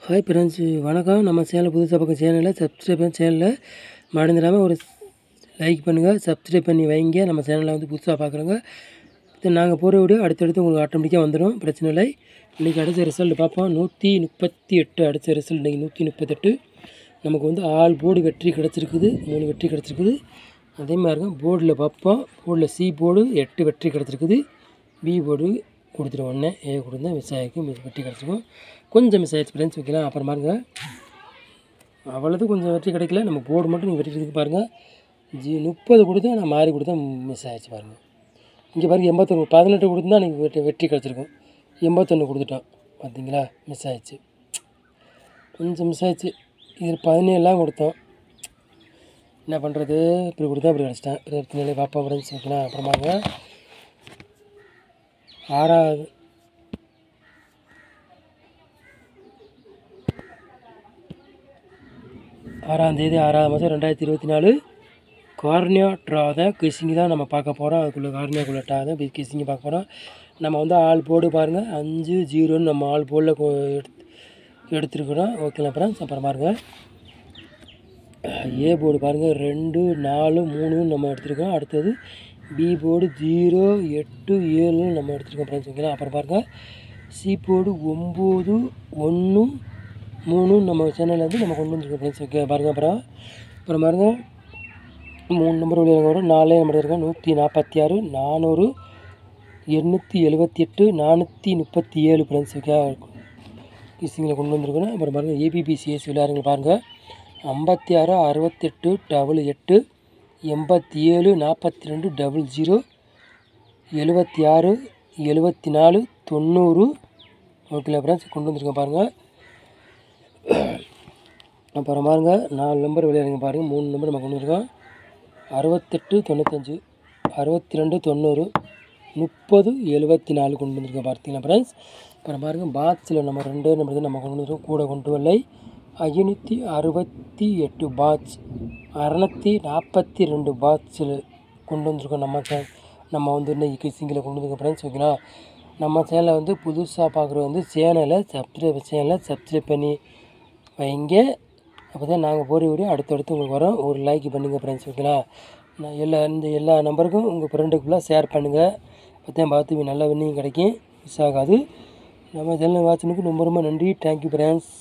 Hi friends, வணக்கம். நம்ம channel புதுசாக பக்கம் சேனலில் சப்ஸ்கிரைப் பண்ணி சேனலில் மறந்துடாமல் ஒரு லைக் பண்ணுங்கள், சப்ஸ்கிரைப் பண்ணி வைங்க. நம்ம சேனலில் வந்து புதுசாக பார்க்குறோங்க. நாங்கள் போகிற வீடியோ அடுத்தடுத்து உங்களுக்கு ஆட்டோமேட்டிக்காக வந்துடும், பிரச்சனை இல்லை. இன்றைக்கி அடித்த ரிசல்ட் பார்ப்போம். 138 அடித்த ரிசல்ட் இன்றைக்கி 138. நமக்கு வந்து ஆல் போர்டு வெற்றி கிடச்சிருக்குது, 3 வெற்றி கிடச்சிருக்குது. அதே மாதிரிங்க போர்டில் பார்ப்போம். போர்டில் சி போர்டு 8 வெற்றி கிடச்சிருக்குது. பி போர்டு கொடுத்துட்டு ஒன்று ஏ கொடுத்தா மிஸ் ஆகிருக்கும், வெற்றி கிடச்சிருக்கும். கொஞ்சம் மிஸ் ஆகிடுச்சு ஃப்ரெண்ட்ஸ், வைக்கலாம். அப்புறம் பாருங்க, அவ்வளோது கொஞ்சம் வெற்றி கிடைக்கல. நம்ம போர்டு மட்டும் நீங்கள் வெற்றி இருக்குது பாருங்கள். 30 கொடுத்தா நான் மாறி கொடுத்தா மிஸ் ஆகிடுச்சு பாருங்கள். இங்கே பாருங்கள் 81, 18 கொடுத்துருந்தா நீங்கள் வெற்றி கிடச்சிருக்கும். 81 கொடுத்துட்டோம் பார்த்தீங்களா, மிஸ் ஆகிடுச்சு, கொஞ்சம் மிஸ் ஆகிடுச்சு. இது 17 கொடுத்தோம், என்ன பண்ணுறது, இப்படி கொடுத்தா இப்படி கிடச்சிட்டேன். 27 பார்ப்போம் ஃப்ரெண்ட்ஸ், வைக்கலாம். அப்புறமாங்க 6ஆம் தேதி 6ஆம் மாதம் 2024 கார்னியா ட்ரா தான், கிசிங்கி தான் நம்ம பார்க்க போகிறோம். அதுக்குள்ளே கார்னியாக்குள்ளே ட்ரா தான் கிசிங்கி பார்க்க போகிறோம். நம்ம வந்து ஆல் போர்டு பாருங்கள், 5-0ன்னு நம்ம ஆல் போர்டில் எடுத்துருக்குறோம். ஓகேங்களா ஃப்ரெண்ட்ஸ். அப்புறம் பாருங்கள் ஏ போர்டு பாருங்கள் 2-4-3 நம்ம எடுத்துருக்கோம். அடுத்தது பி போர்டு 0-8-7 நம்ம எடுத்துருக்கோம் ஃப்ரெண்ட்ஸ். ஓகேங்களா. அப்புறம் பாருங்கள் சி போர்டு 9-1-3 நம்ம சேனலில் வந்து நம்ம கொண்டு வந்துருக்கோம் ஃப்ரெண்ட்ஸ். ஓகே பாருங்கள். அப்புறம் பாருங்கள் 3 நம்பர் வெளியாக வரும், 4 நம்பர் இருக்கோம். 146, 400, 878, 437 ஃப்ரெண்ட்ஸ். ஓகே கிசிங்கில் கொண்டு வந்துருக்கணும். அப்புறம் பாருங்கள் ஏபிபிசிஎஸ் விளையாடுங்க பாருங்கள். 56, 68, 88, 87, 42, 00, 76, 74, 90. ஓகேங்களா ஃப்ரெண்ட்ஸ், கொண்டு வந்துருக்கேன் பாருங்கள். அப்புறம் பாருங்கள் 4 நம்பர் விளையாடுங்க பாருங்கள். 3 நம்பர் நம்ம கொண்டு வந்துருக்கோம். 68, 95, 62, 90, 30, 74 கொண்டு வந்துருக்கோம் பார்த்தீங்களா ஃப்ரெண்ட்ஸ். அப்புறம் பாருங்கள் பாட்ஸில் நம்ம 2 நம்பர் தான் நம்ம கொண்டு வந்துருக்கோம், கூட கொண்டு வரலை. 568 பாட்ஸ், 642 பாட்ஸில் கொண்டு வந்திருக்கோம். நம்ம வந்து இன்னைக்கு கிசிங்கில் கொண்டு வந்துருக்கோம் ஃப்ரெண்ட்ஸ். ஓகேங்களா. நம்ம சேனலை வந்து புதுசாக பார்க்குறது வந்து சேனலை சப்ஸ்கிரைப் பண்ணி வைங்க. அப்போ தான் நாங்கள் போகிற வீடியோ அடுத்தடுத்து உங்களுக்கு வரோம். ஒரு லைக் பண்ணுங்கள் ஃப்ரெண்ட்ஸ். ஓகேங்களா. நான் எல்லா நம்பருக்கும் உங்கள் ஃப்ரெண்டுக்கு ஃபுல்லாக ஷேர் பண்ணுங்கள். அப்போ தான் பார்த்து நல்ல வின்னிங் கிடைக்கும், மிஸ் ஆகாது. நம்ம சேனலை வாட்சினுக்கு ரொம்ப ரொம்ப நன்றி. Thank you friends.